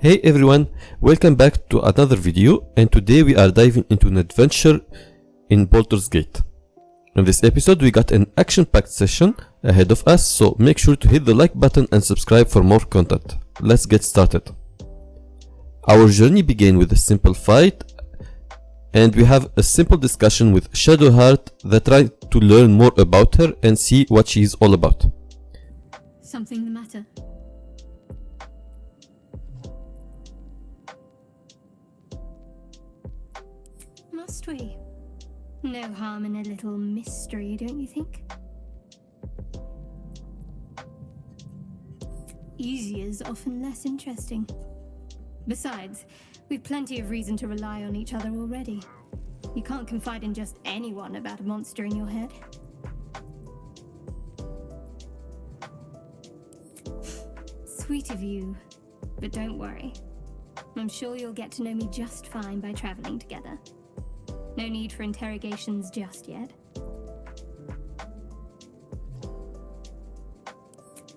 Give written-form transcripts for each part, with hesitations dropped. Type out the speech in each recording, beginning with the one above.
Hey everyone, welcome back to another video, and today we are diving into an adventure in Baldur's Gate. In this episode we got an action-packed session ahead of us, so make sure to hit the like button and subscribe for more content. Let's get started. Our journey began with a simple fight, and we have a simple discussion with Shadowheart that tried to learn more about her and see what she is all about. Something the matter? Must we? No harm in a little mystery, don't you think? Easier's often less interesting. Besides, we've plenty of reason to rely on each other already. You can't confide in just anyone about a monster in your head. Sweet of you, but don't worry. I'm sure you'll get to know me just fine by traveling together. No need for interrogations just yet.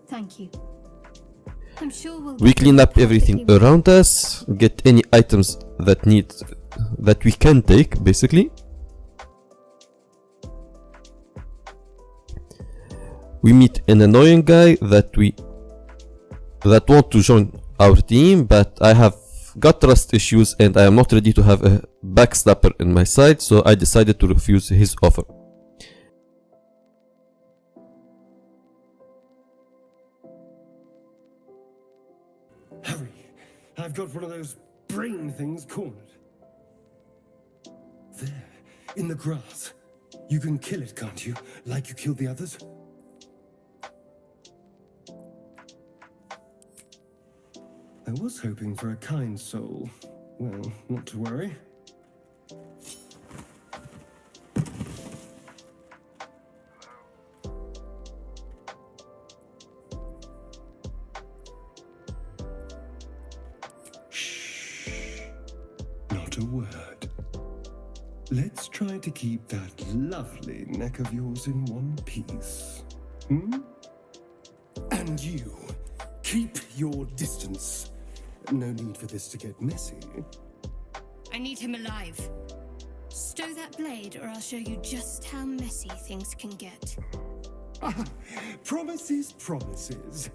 Thank you. I'm sure we clean up everything around us, get any items that we can take, basically. We meet an annoying guy that want to join our team, but I have got trust issues and I am not ready to have a backstabber in my side, so I decided to refuse his offer. Hurry! I've got one of those brain things cornered. There, in the grass. You can kill it, can't you? Like you killed the others? I was hoping for a kind soul. Well, not to worry. Shh. Not a word. Let's try to keep that lovely neck of yours in one piece. And you, keep your distance. No need for this to get messy. I need him alive. Stow that blade, or I'll show you just how messy things can get. Promises, promises.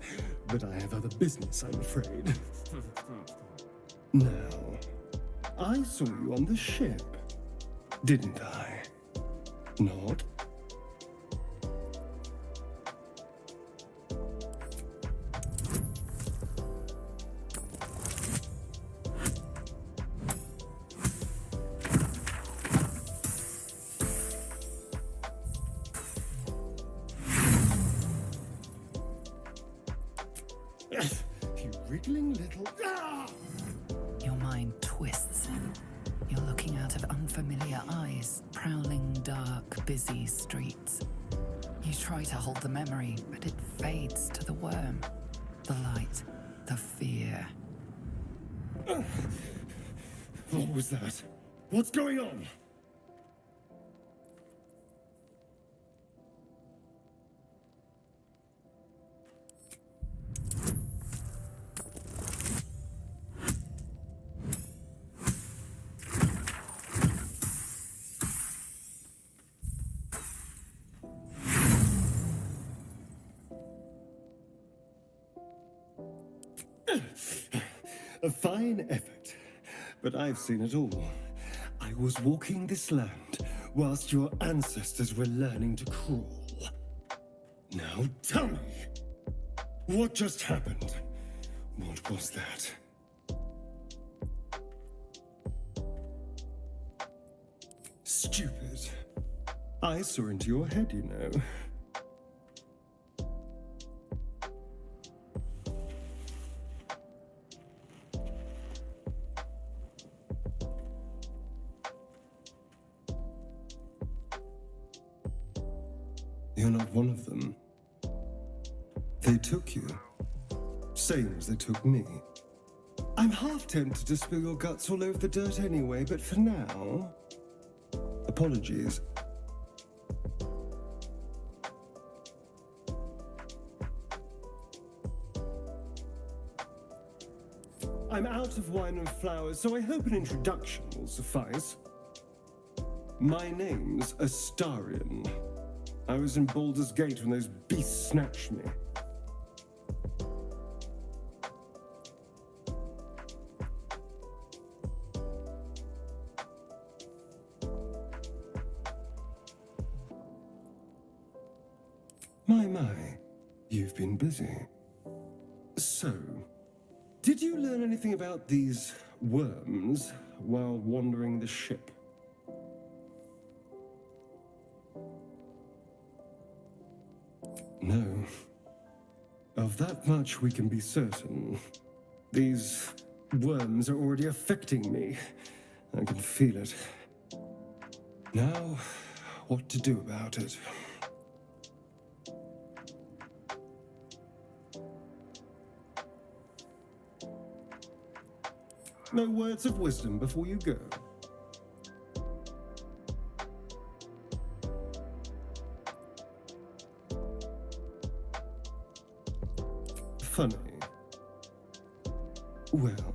But I have other business, I'm afraid. Now, I saw you on the ship, didn't I? Not? You wriggling little... Ah! Your mind twists. You're looking out of unfamiliar eyes, prowling dark, busy streets. You try to hold the memory, but it fades to the worm. The light, the fear. What was that? What's going on? A fine effort, but I've seen it all. I was walking this land whilst your ancestors were learning to crawl. Now tell me, what just happened? What was that? Stupid. I saw into your head, you know. You're not one of them. They took you. Same as they took me. I'm half tempted to spill your guts all over the dirt anyway, but for now... Apologies. I'm out out of wine and flowers, so I hope an introduction will suffice. My name's Astarion. I was in Baldur's Gate when those beasts snatched me. My, you've been busy. So, did you learn anything about these worms while wandering the ship? No. Of that much we can be certain. These worms are already affecting me. I can feel it. Now, what to do about it? No words of wisdom before you go. Funny. Well,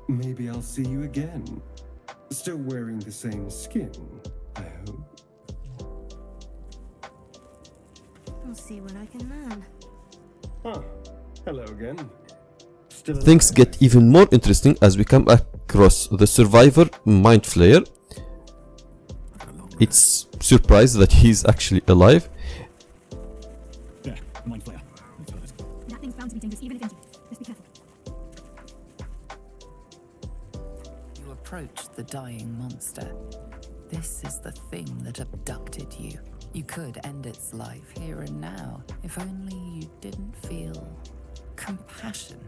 maybe I'll see you again. Still wearing the same skin, I hope. I'll see what I can learn. Ah, hello again. Still Things get even more interesting as we come across the survivor Mind Flayer. It's surprised that he's actually alive. There, Mind Flayer. That thing's bound to be dangerous, even if injured. Just be careful. You approach the dying monster. This is the thing that abducted you. You could end its life here and now, if only you didn't feel compassion.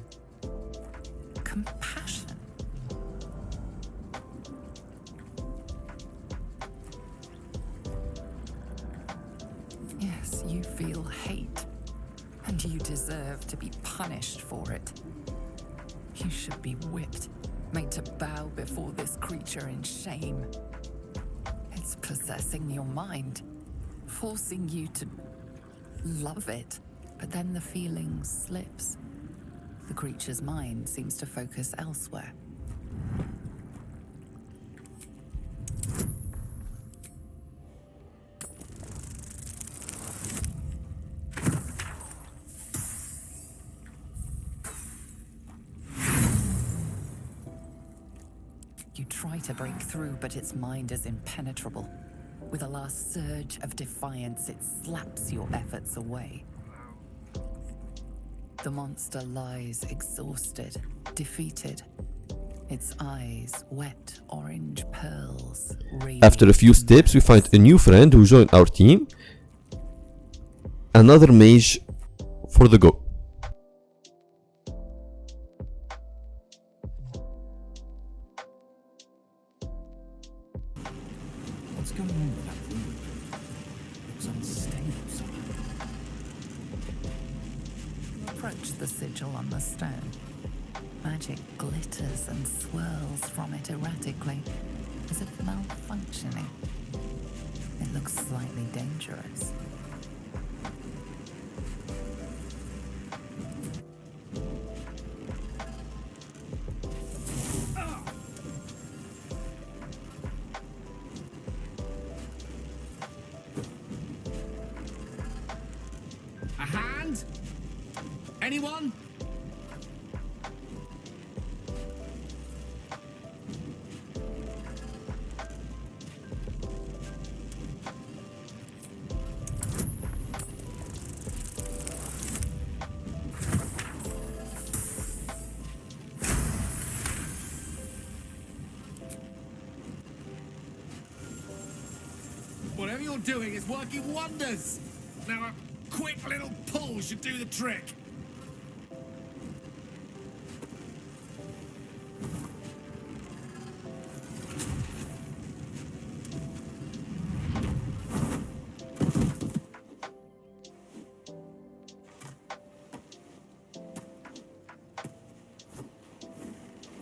Compassion. Yes, you feel hate, and you deserve to be punished for it. You should be whipped, made to bow before this creature in shame. It's possessing your mind, forcing you to love it, but then the feeling slips. The creature's mind seems to focus elsewhere. You try to break through, but its mind is impenetrable. With a last surge of defiance, it slaps your efforts away. The monster lies exhausted, defeated. Its eyes wet orange pearls. After a few steps, we find a new friend who joined our team. Another mage for the go. What's going on with that room? Looks unstable somehow. Approach the sigil on the stone. Magic glitters and swirls from it erratically, as if malfunctioning. It looks slightly dangerous. A hand? Anyone? Whatever you're doing is working wonders. Now a quick little pull should do the trick.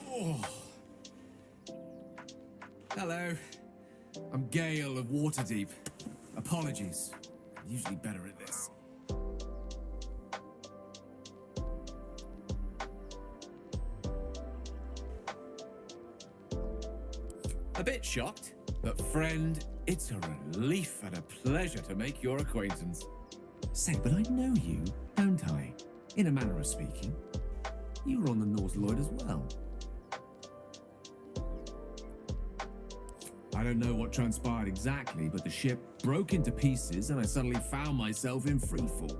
Oh. Hello. I'm Gale of Waterdeep. Apologies. I'm usually better at this. A bit shocked, but friend, it's a relief and a pleasure to make your acquaintance. Say, but I know you, don't I? In a manner of speaking. You were on the North Lloyd as well. I don't know what transpired exactly, but the ship broke into pieces and I suddenly found myself in freefall.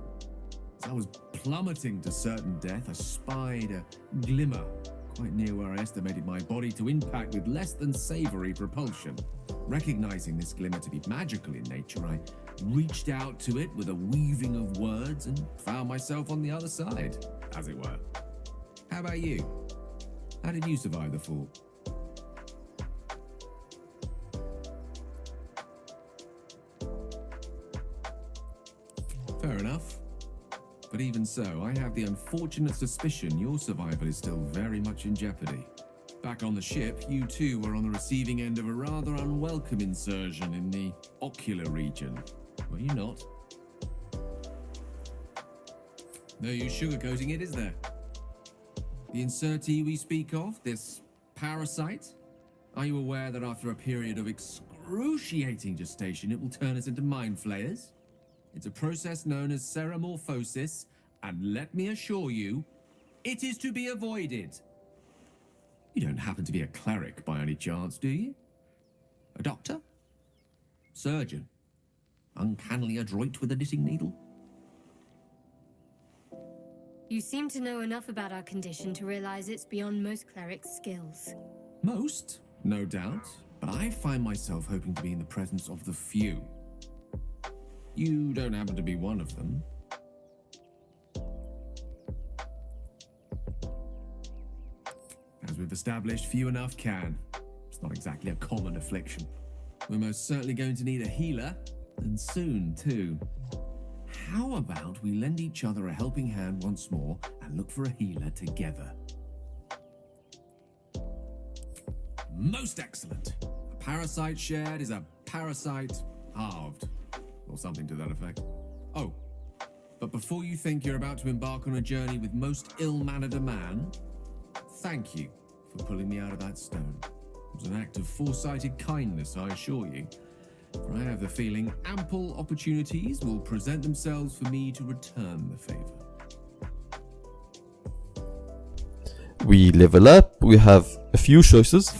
As I was plummeting to certain death, I spied a glimmer quite near where I estimated my body to impact with less than savory propulsion. Recognizing this glimmer to be magical in nature, I reached out to it with a weaving of words and found myself on the other side, as it were. How about you? How did you survive the fall? Fair enough. But even so, I have the unfortunate suspicion your survival is still very much in jeopardy. Back on the ship, you too were on the receiving end of a rather unwelcome insertion in the ocular region. Were you not? No use sugarcoating it, is there? The insertee we speak of, this parasite, are you aware that after a period of excruciating gestation, it will turn us into mind flayers? It's a process known as ceremorphosis, and let me assure you, it is to be avoided. You don't happen to be a cleric by any chance, do you? A doctor? Surgeon? Uncannily adroit with a knitting needle? You seem to know enough about our condition to realize it's beyond most clerics' skills. Most, no doubt, but I find myself hoping to be in the presence of the few. You don't happen to be one of them. As we've established, few enough can. It's not exactly a common affliction. We're most certainly going to need a healer, and soon too. How about we lend each other a helping hand once more and look for a healer together? Most excellent. A parasite shared is a parasite halved. Or something to that effect. Oh, but before you think you're about to embark on a journey with most ill-mannered a man, thank you for pulling me out of that stone. It was an act of foresighted kindness, I assure you. For I have the feeling ample opportunities will present themselves for me to return the favor. We level up, we have a few choices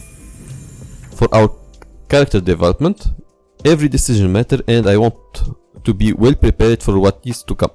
for our character development. Every decision matters, and I want to be well prepared for what is to come.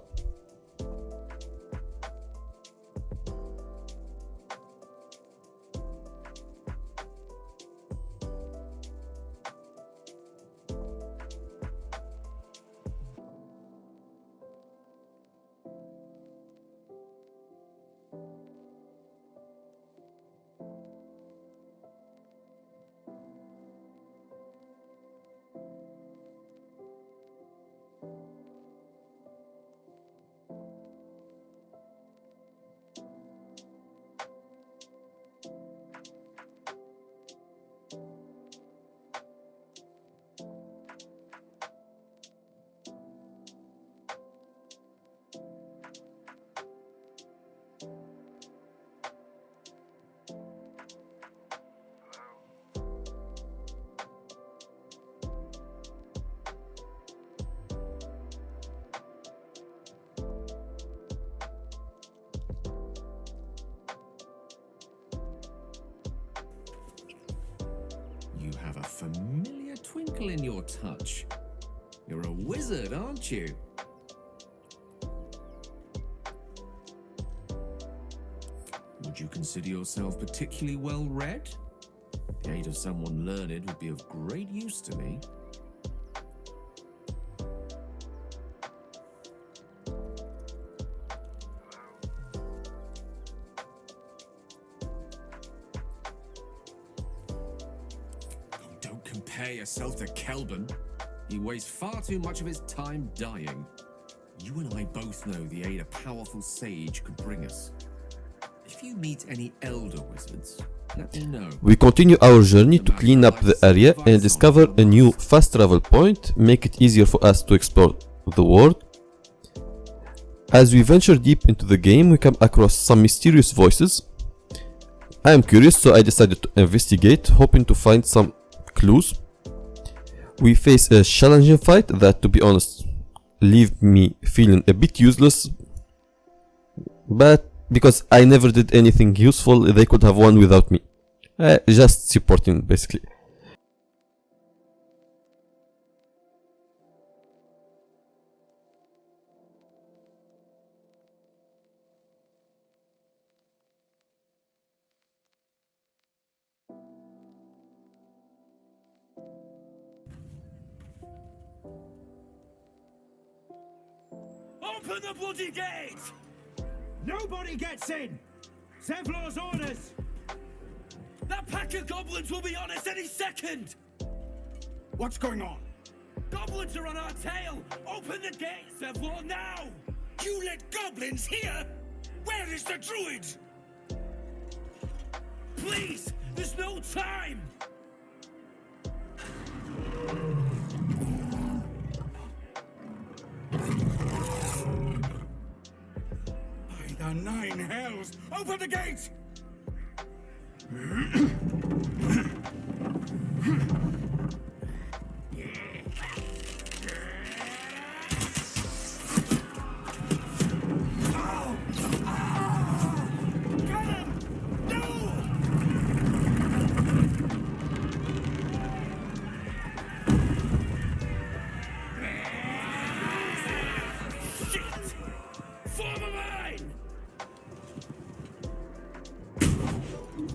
You have a familiar twinkle in your touch. You're a wizard, aren't you? Would you consider yourself particularly well read? The aid of someone learned would be of great use to me. Don't compare yourself to Kelvin. He wastes far too much of his time dying. You and I both know the aid a powerful sage could bring us. If you meet any elder wizards, let me know. We continue our journey to clean up the area and discover a new fast travel point, make it easier for us to explore the world. As we venture deep into the game, we come across some mysterious voices. I am curious, so I decided to investigate, hoping to find some clues. We face a challenging fight that, to be honest, leave me feeling a bit useless, but because I never did anything useful, they could have won without me. Just supporting, basically. Open the bloody gate! Nobody gets in! Zevlor's orders! That pack of goblins will be on us any second! What's going on? Goblins are on our tail! Open the gate, Zevlor, now! You let goblins here? Where is the druid? Please! There's no time! By the 9 hells! Open the gate!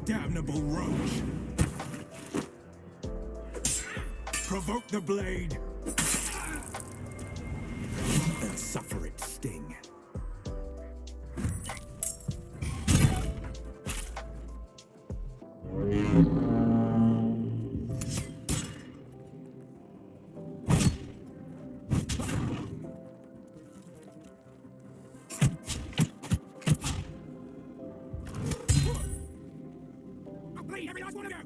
Damnable roach! Provoke the blade and suffer its sting. Every last one of you!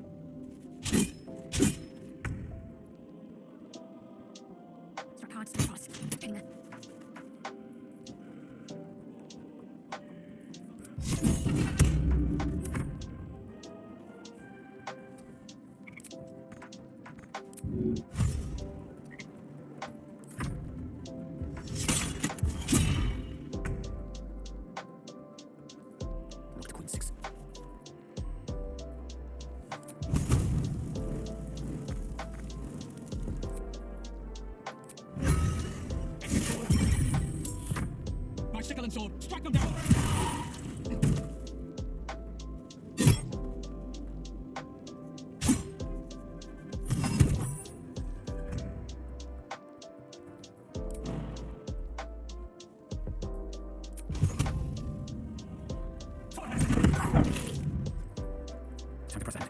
Struck hard, stay fast. Getting there. Look to Queen 6. Sickle and sword, strike them down! Time to press end.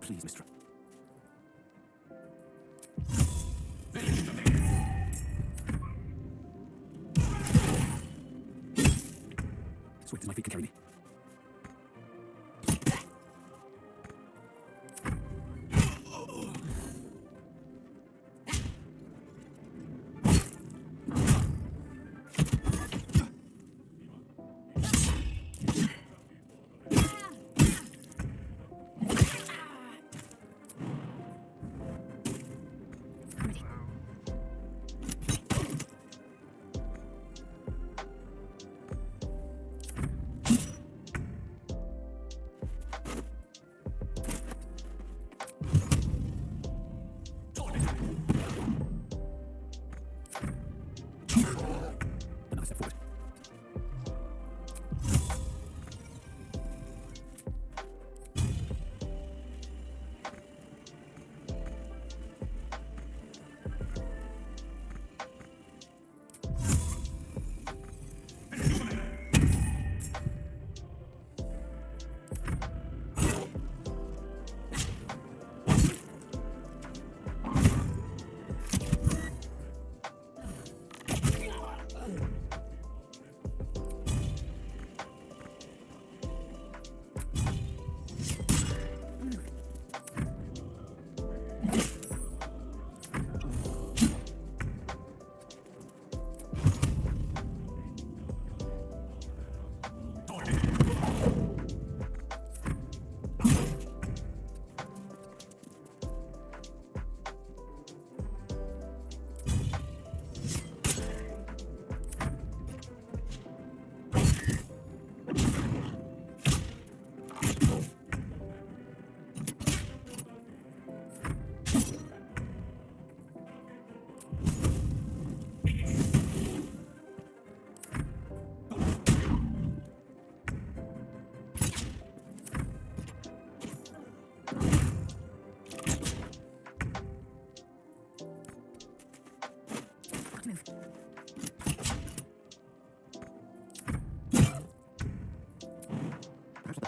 Please, mistress. Swift as my feet can carry me.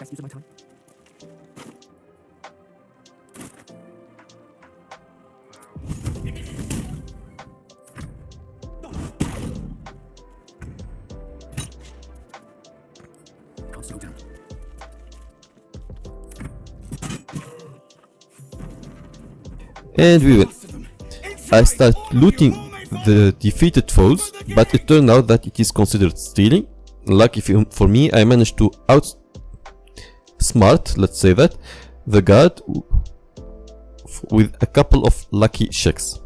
best use of my time. Can't slow down. And we win. I start looting the defeated foes, but it turned out that it is considered stealing. Lucky for me, I managed to outsmart, let's say that, the guard with a couple of lucky checks.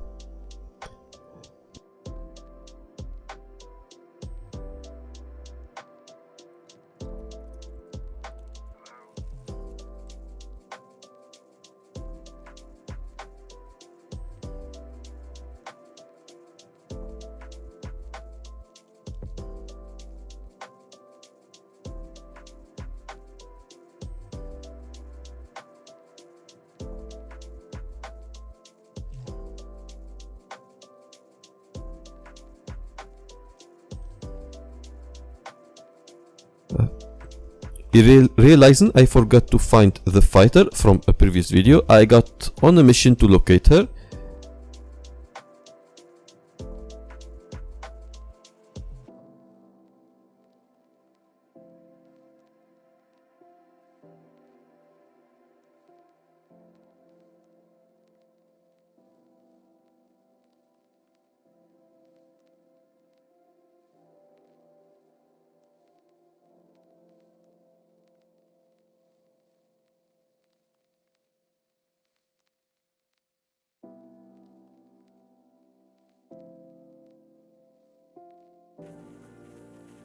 Realizing I forgot to find the fighter from a previous video, I got on a mission to locate her.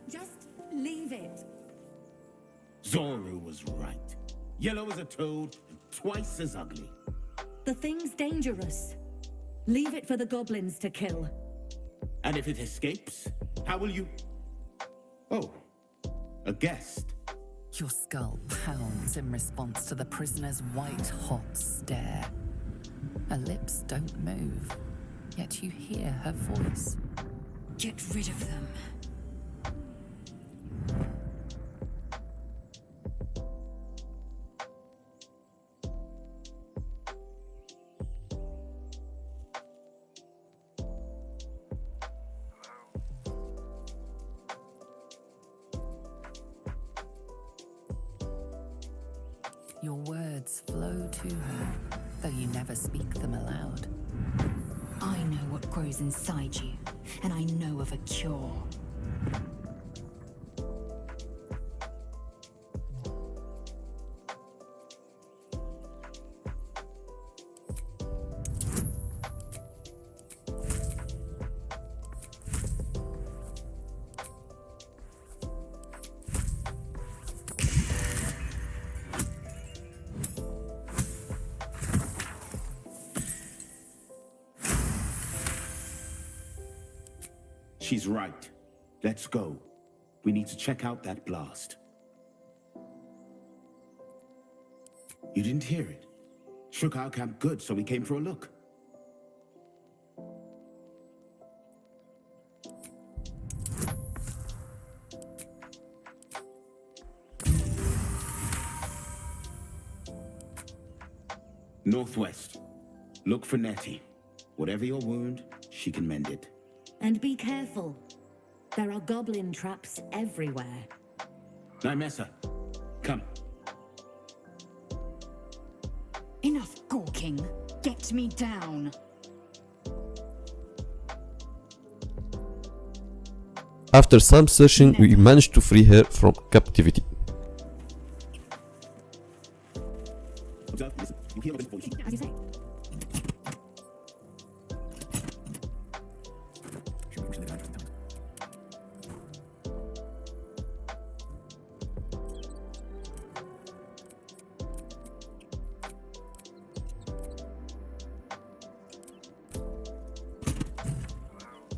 Just leave it. Zoru was right. Yellow as a toad and twice as ugly. The thing's dangerous. Leave it for the goblins to kill. And if it escapes, how will you... Oh, a guest. Your skull pounds in response to the prisoner's white-hot stare. Her lips don't move, yet you hear her voice. Get rid of them. Your words flow to her, though you never speak them aloud. I know what grows inside you, and I know of a cure. She's right. Let's go. We need to check out that blast. You didn't hear it? Shook our camp good, so we came for a look. Northwest. Look for Nettie. Whatever your wound, she can mend it. And be careful. There are goblin traps everywhere. Nymessa, come. Enough gawking. Get me down. After some searching, we managed to free her from captivity. As you say.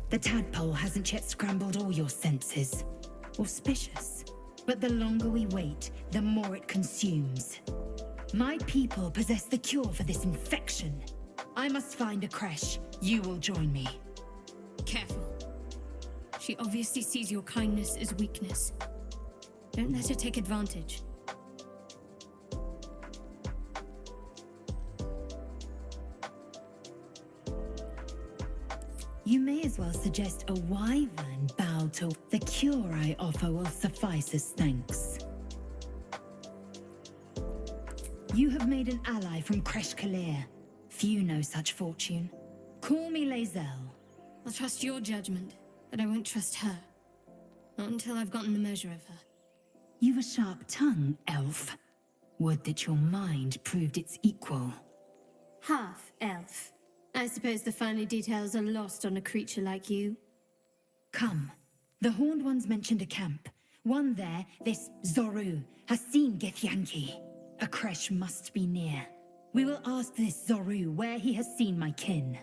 The tadpole hasn't yet scrambled all your senses. Auspicious. But the longer we wait, the more it consumes. My people possess the cure for this infection. I must find a creche. You will join me. Careful. She obviously sees your kindness as weakness. Don't let her take advantage. You may as well suggest a wyvern bow to the cure I offer will suffice as thanks. You have made an ally from Kresh Kalir. Few know such fortune. Call me Lae'zel. I'll trust your judgment, but I won't trust her. Not until I've gotten the measure of her. You've a sharp tongue, elf. Would that your mind proved its equal. Half elf. I suppose the finer details are lost on a creature like you. Come. The Horned Ones mentioned a camp. One there, this Zoru, has seen Githyanki. A Kresh must be near. We will ask this Zoru where he has seen my kin.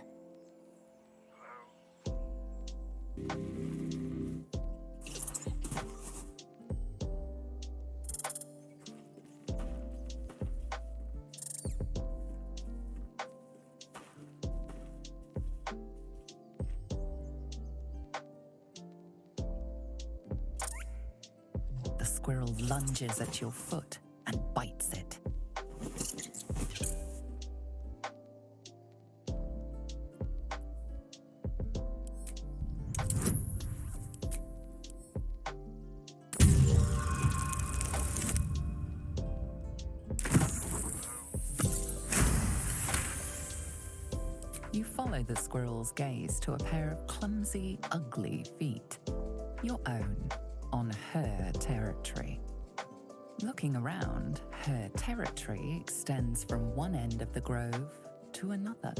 The squirrel lunges at your foot and bites it. You follow the squirrel's gaze to a pair of clumsy, ugly feet. Your own, on her territory. Looking around, her territory extends from one end of the grove to another.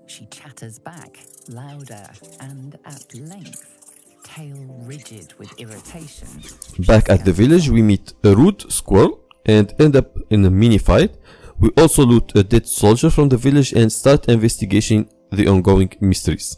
She chatters back, louder and at length, tail rigid with irritation. Back at the village, we meet a rude squirrel and end up in a mini fight. We also loot a dead soldier from the village and start investigating the ongoing mysteries.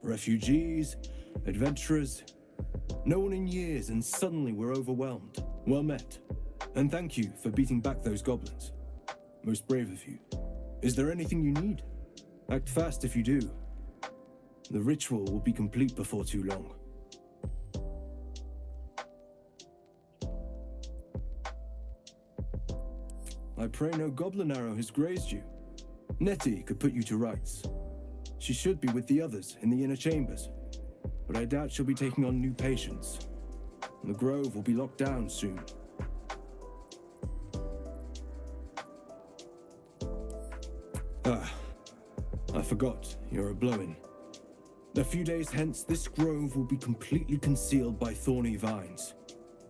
Refugees, adventurers, no one in years, and suddenly we're overwhelmed. Well met. And thank you for beating back those goblins. Most brave of you. Is there anything you need? Act fast if you do. The ritual will be complete before too long. I pray no goblin arrow has grazed you. Nettie could put you to rights. She should be with the others in the inner chambers, but I doubt she'll be taking on new patients. The grove will be locked down soon. Ah, I forgot, you're a blow-in. A few days hence, this grove will be completely concealed by thorny vines.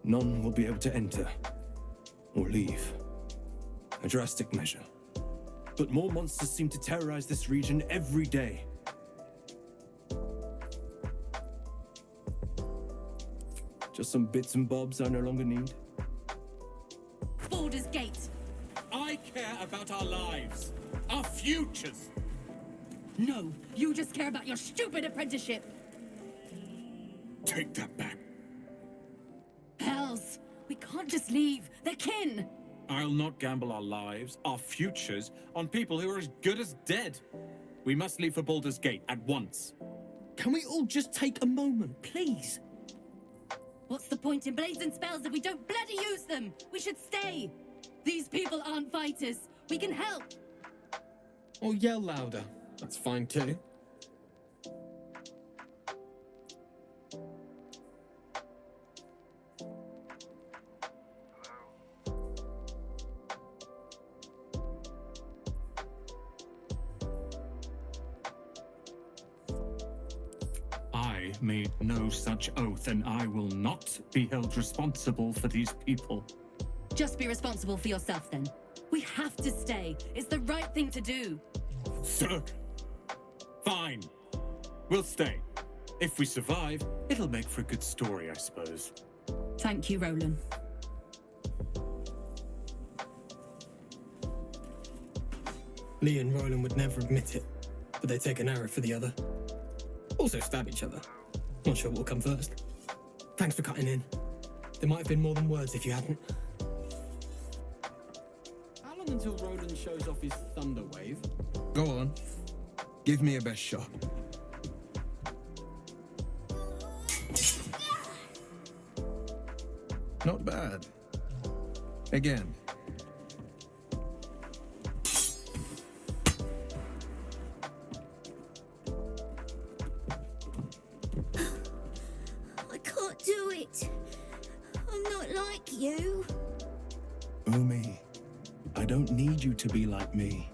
None will be able to enter or leave. A drastic measure. But more monsters seem to terrorize this region every day. Just some bits and bobs I no longer need. Baldur's Gate. I care about our lives, our futures. No, you just care about your stupid apprenticeship. Take that back. Hells, we can't just leave. They're kin. I'll not gamble our lives, our futures, on people who are as good as dead. We must leave for Baldur's Gate at once. Can we all just take a moment, please? What's the point in blazing spells if we don't bloody use them? We should stay. These people aren't fighters. We can help. Or yell louder. That's fine too. I made no such oath, and I will not be held responsible for these people. Just be responsible for yourself then. We have to stay. It's the right thing to do. Sir. Fine. We'll stay. If we survive, it'll make for a good story, I suppose. Thank you, Roland. Lee and Roland would never admit it, but they take an arrow for the other. Also stab each other. Not sure what will come first. Thanks for cutting in. There might have been more than words if you hadn't. How long until Roland shows off his thunder wave? Go on. Give me a best shot. Not bad. Again. I can't do it. I'm not like you. Umi, I don't need you to be like me.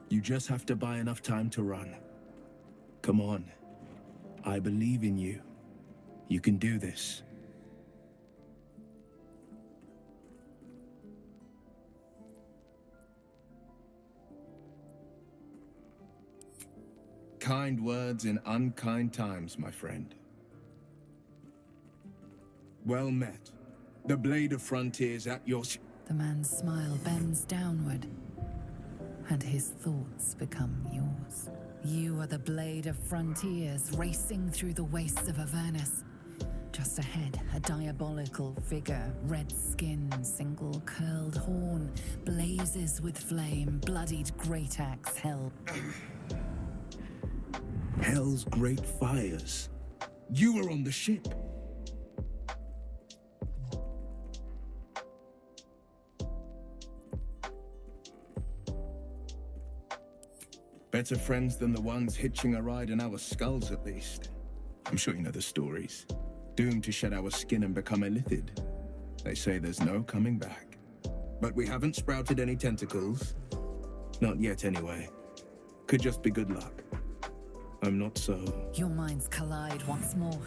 You just have to buy enough time to run. Come on. I believe in you. You can do this. Kind words in unkind times, my friend. Well met. The blade of frontiers at your... The man's smile bends downward, and his thoughts become yours. You are the blade of frontiers racing through the wastes of Avernus. Just ahead, a diabolical figure, red skin, single curled horn, blazes with flame, bloodied great axe held. Hell's great fires. You were on the ship. Better friends than the ones hitching a ride in our skulls, at least. I'm sure you know the stories. Doomed to shed our skin and become illithid. They say there's no coming back. But we haven't sprouted any tentacles. Not yet, anyway. Could just be good luck. I'm not so... Your minds collide once more.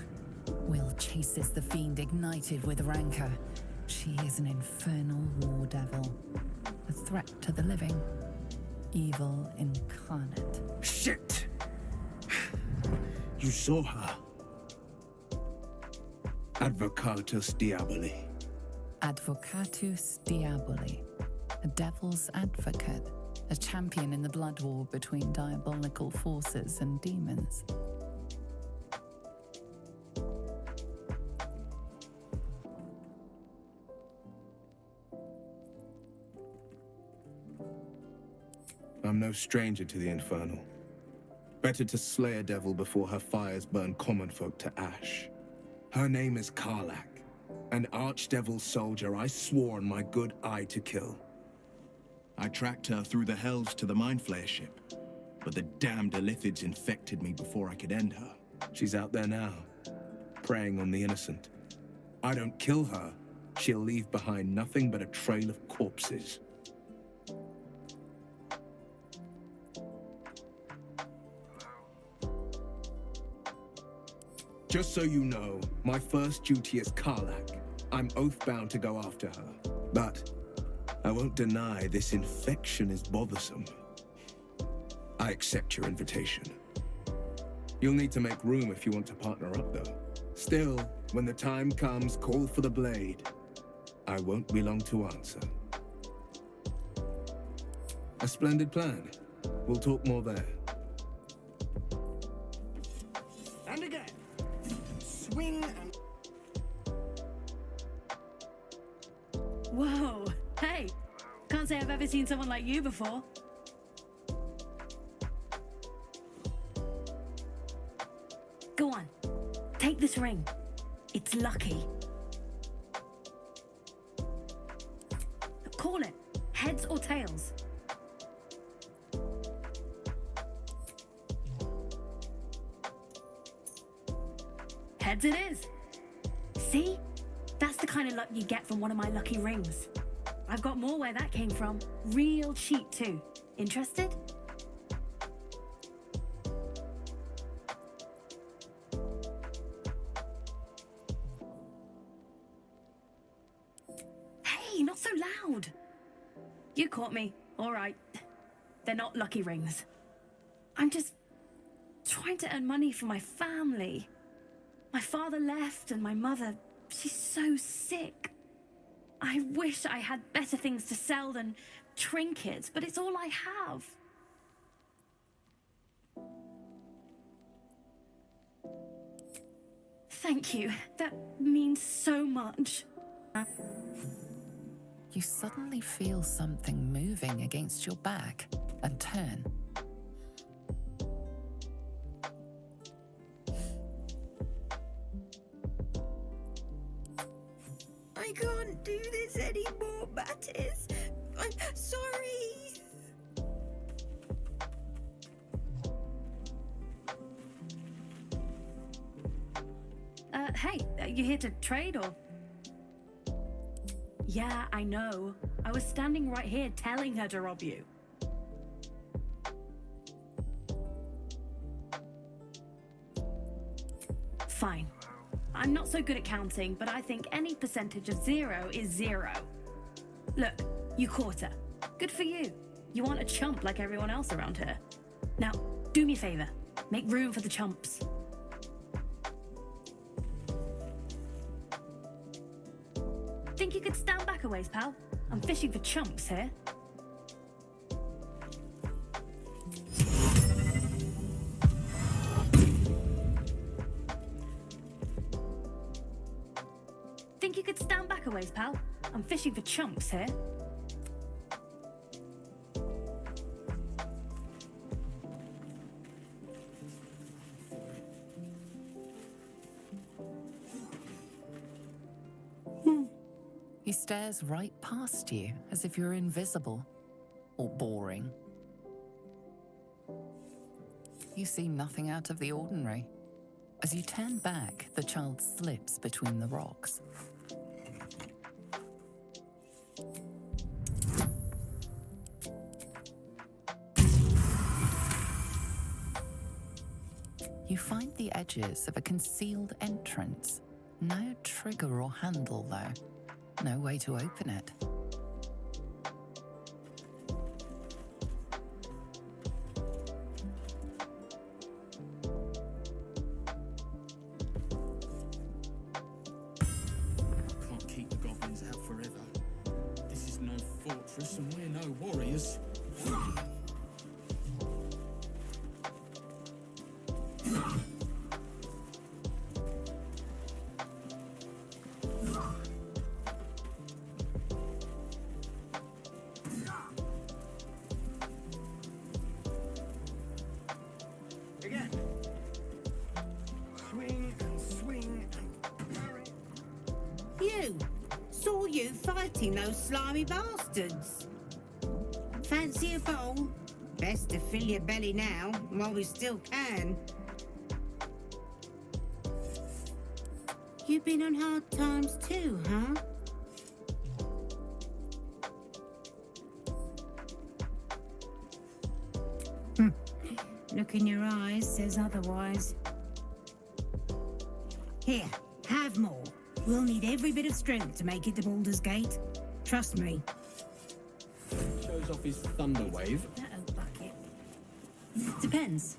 Will chases the fiend ignited with rancor. She is an infernal war devil. A threat to the living. Evil incarnate. Shit! You saw her. Advocatus Diaboli. Advocatus Diaboli. A devil's advocate. A champion in the blood war between diabolical forces and demons. I'm no stranger to the Infernal. Better to slay a devil before her fires burn common folk to ash. Her name is Karlach, an archdevil soldier I swore on my good eye to kill. I tracked her through the hells to the Mindflayer ship, but the damned Illithids infected me before I could end her. She's out there now, preying on the innocent. I don't kill her, she'll leave behind nothing but a trail of corpses. Just so you know, my first duty is Karlach. I'm oath-bound to go after her. But I won't deny this infection is bothersome. I accept your invitation. You'll need to make room if you want to partner up, though. Still, when the time comes, call for the blade. I won't be long to answer. A splendid plan. We'll talk more there. And again. Swing and... Whoa, hey, can't say I've ever seen someone like you before. Go on, take this ring. It's lucky. Call it, heads or tails. Heads it is. See? That's the kind of luck you get from one of my lucky rings. I've got more where that came from. Real cheap too. Interested? Hey, not so loud. You caught me. All right. They're not lucky rings. I'm just trying to earn money for my family. My father left and my mother, she's so sick. I wish I had better things to sell than trinkets, but it's all I have. Thank you. That means so much. You suddenly feel something moving against your back and turn. I can't do this anymore, Mattis. I'm sorry. Hey, you here to trade or? Yeah, I know. I was standing right here telling her to rob you. Fine. I'm not so good at counting, but I think any percentage of 0 is 0. Look, you caught her. Good for you. You aren't a chump like everyone else around here. Now, do me a favor. Make room for the chumps. Think you could stand back a ways, pal? I'm fishing for chumps here. Think you could stand back a ways, pal? I'm fishing for chumps here. He stares right past you as if you're invisible or boring. You see nothing out of the ordinary. As you turn back, the child slips between the rocks. You find the edges of a concealed entrance. No trigger or handle, though. No way to open it. Can't keep the goblins out forever. This is no fortress and we're no warriors. fighting those slimy bastards. Fancy a bowl? Best to fill your belly now, while we still can. You've been on hard times too, huh? Look in your eyes says otherwise. Here, have more. We'll need every bit of strength to make it to Baldur's Gate. Trust me. Shows off his thunder wave. That old bucket. Depends.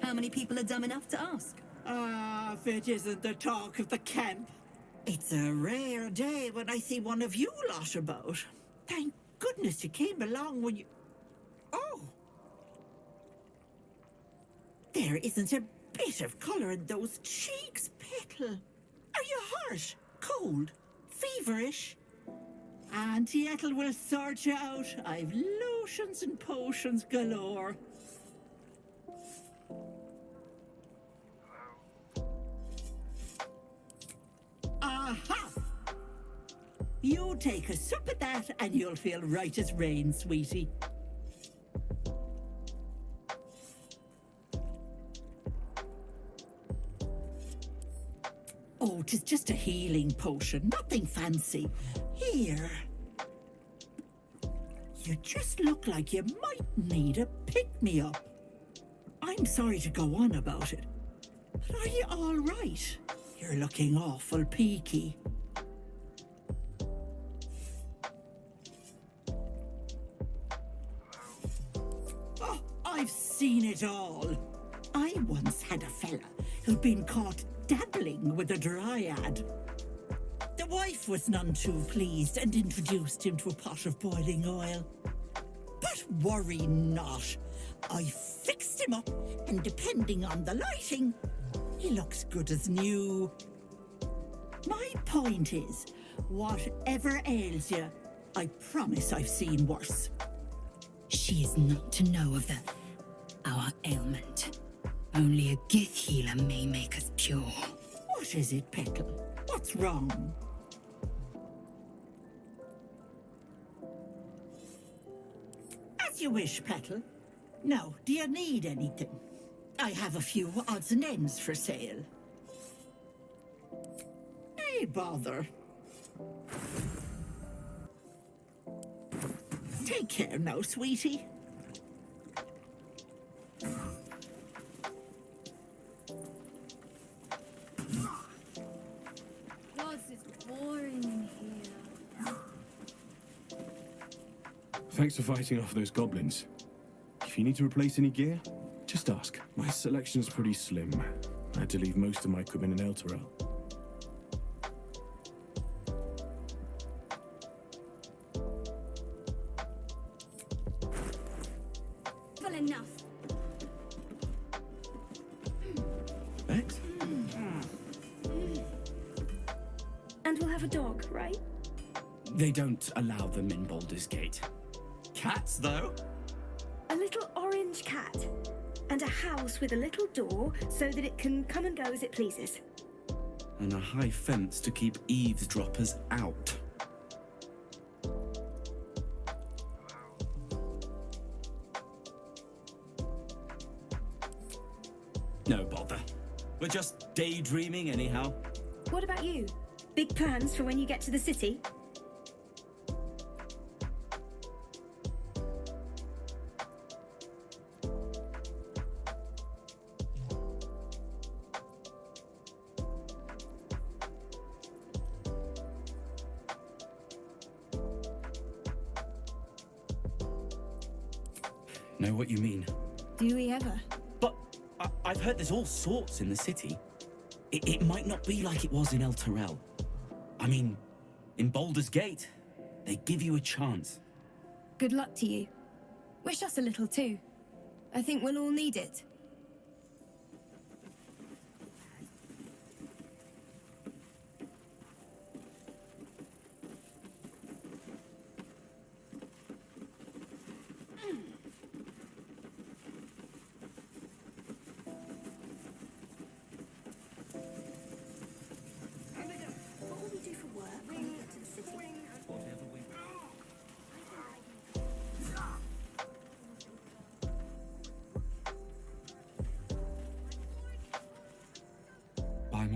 How many people are dumb enough to ask? Ah, if it isn't the talk of the camp. It's a rare day when I see one of you lot about. Thank goodness you came along when you... Oh! There isn't a bit of colour in those cheeks, Petal. Are you hurt? Cold? Feverish? Auntie Ethel will sort you out. I've lotions and potions galore. Aha! You take a sup at that and you'll feel right as rain, sweetie. Oh, 'tis just a healing potion, nothing fancy. Here. You just look like you might need a pick-me-up. I'm sorry to go on about it, but are you all right? You're looking awful peaky. Oh, I've seen it all. I once had a fella who'd been caught dabbling with a dryad. The wife was none too pleased and introduced him to a pot of boiling oil. But worry not. I fixed him up, and depending on the lighting, he looks good as new. My point is, whatever ails you, I promise I've seen worse. She is not to know of our ailment. Only a Gith healer may make us pure. What is it, Petal? What's wrong? As you wish, Petal. Now, do you need anything? I have a few odds and ends for sale. Hey, bother. Take care now, sweetie. God, it's boring in here. Thanks for fighting off those goblins. If you need to replace any gear, just ask. My selection's pretty slim. I had to leave most of my equipment in Elturel. Well, enough. Bex? And we'll have a dog, right? They don't allow them in Baldur's Gate. Cats, though? A little orange cat. And a house with a little door so that it can come and go as it pleases. And a high fence to keep eavesdroppers out. No bother. We're just daydreaming anyhow. What about you? Big plans for when you get to the city? Know what you mean. Do we ever? But I've heard there's all sorts in the city. It might not be like it was in Elturel. I mean, in Baldur's Gate, they give you a chance. Good luck to you. Wish us a little too. I think we'll all need it. What will we do for work when we get to the city?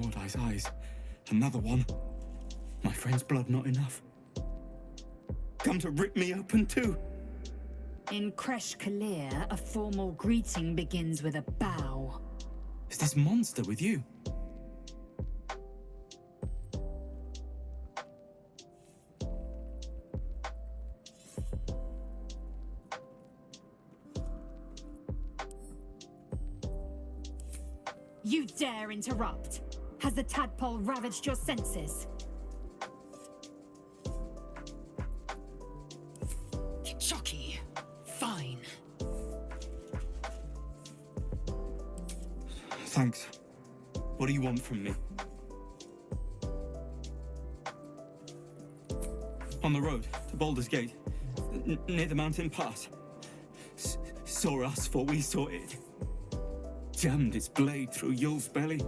Mordai's eyes. Another one. My friend's blood not enough. Come to rip me open too. In Kresh Kalir, a formal greeting begins with a bow. Is this monster with you? You dare interrupt? Has the tadpole ravaged your senses? Chucky, fine. Thanks. What do you want from me? On the road to Baldur's Gate, near the mountain pass. Saw us for we saw it. Jammed its blade through Yul's belly,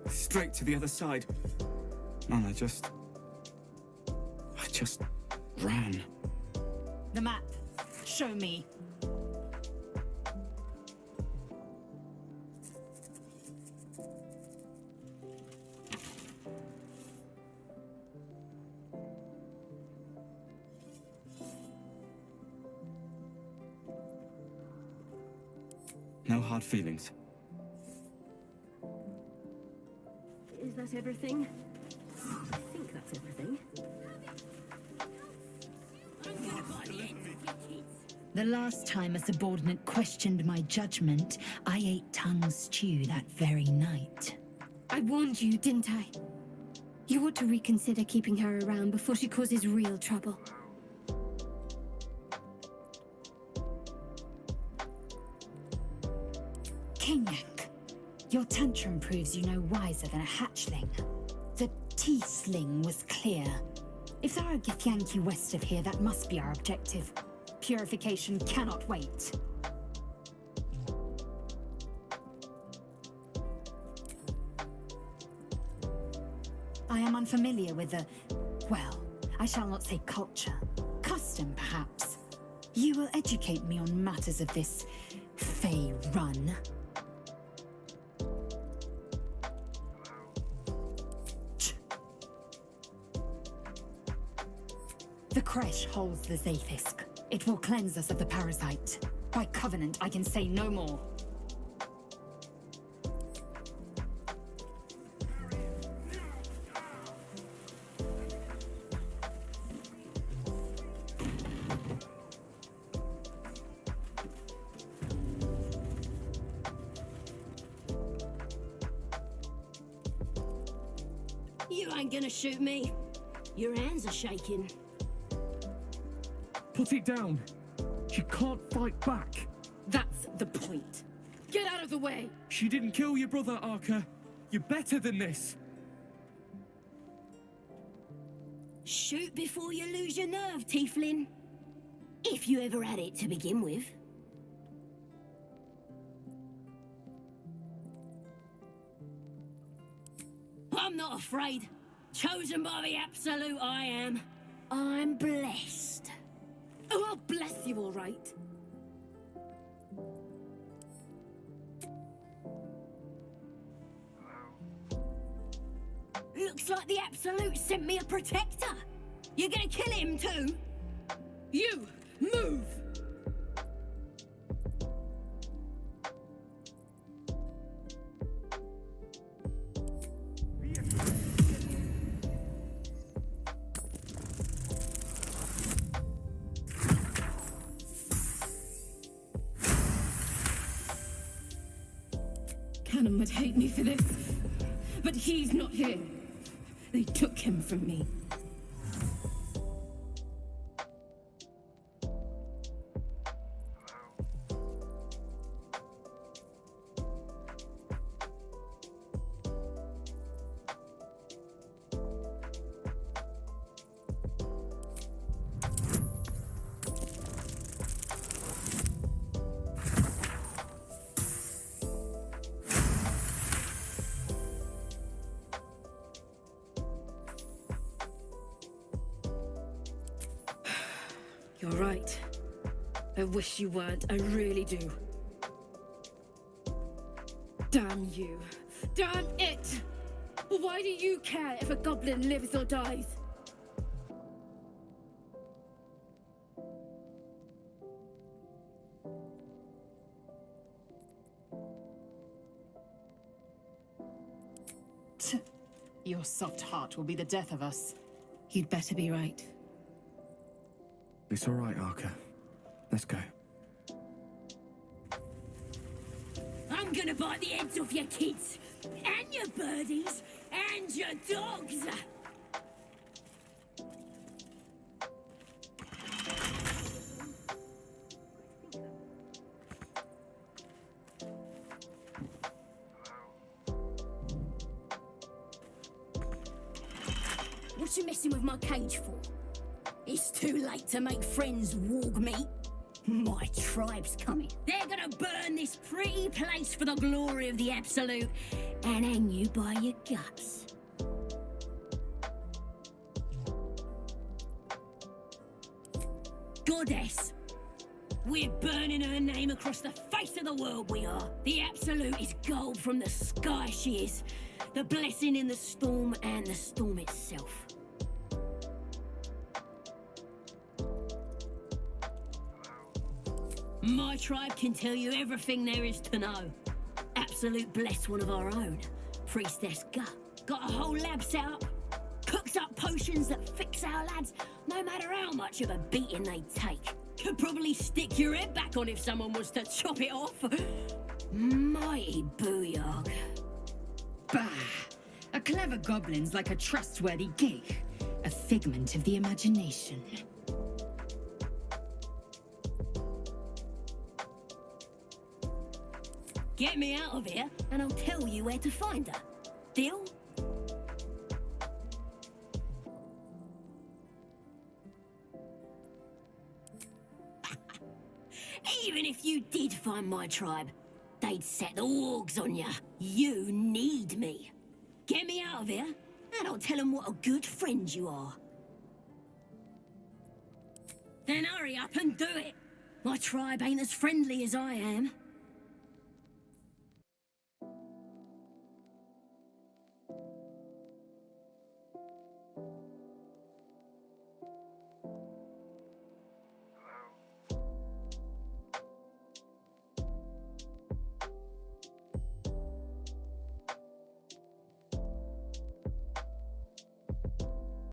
straight to the other side. And I just ran. The map. Show me. No hard feelings. Is that everything? I think that's everything. The last time a subordinate questioned my judgment, I ate tongue stew that very night. I warned you, didn't I? You ought to reconsider keeping her around before she causes real trouble. Kenyak, your tantrum proves you no wiser than a hatchling. The T-sling was clear. If there are Githyanki west of here, that must be our objective. Purification cannot wait. I am unfamiliar with the, well, I shall not say culture. Custom, perhaps. You will educate me on matters of this Fey run. The Kresh holds the Zaithisk. It will cleanse us of the parasite. By covenant, I can say no more. You ain't gonna shoot me. Your hands are shaking. Put it down. She can't fight back. That's the point. Get out of the way! She didn't kill your brother, Arca. You're better than this. Shoot before you lose your nerve, Tieflin. If you ever had it to begin with. I'm not afraid. Chosen by the Absolute, I am. I'm blessed. Oh, I'll bless you, all right. Looks like the Absolute sent me a protector. You're gonna kill him too? You, move! Cannon would hate me for this, but he's not here. They took him from me. You're right. I wish you weren't, I really do. Damn you. Damn it! Why do you care if a goblin lives or dies? Your soft heart will be the death of us. You'd better be right. It's all right, Arca. Let's go. I'm gonna bite the heads off your kids, and your birdies, and your dogs! What you messing with my cage for? It's too late to make friends, warg meat. My tribe's coming. They're gonna burn this pretty place for the glory of the Absolute and hang you by your guts. Goddess, we're burning her name across the face of the world, we are. The Absolute is gold from the sky, she is. The blessing in the storm and the storm itself. My tribe can tell you everything there is to know. Absolute bless one of our own. Priestess Gut. Got a whole lab set up. Cooks up potions that fix our lads, no matter how much of a beating they take. Could probably stick your head back on if someone was to chop it off. Mighty booyah. Bah! A clever goblin's like a trustworthy gig. A figment of the imagination. Get me out of here, and I'll tell you where to find her. Deal? Even if you did find my tribe, they'd set the wargs on you. You need me. Get me out of here, and I'll tell them what a good friend you are. Then hurry up and do it. My tribe ain't as friendly as I am.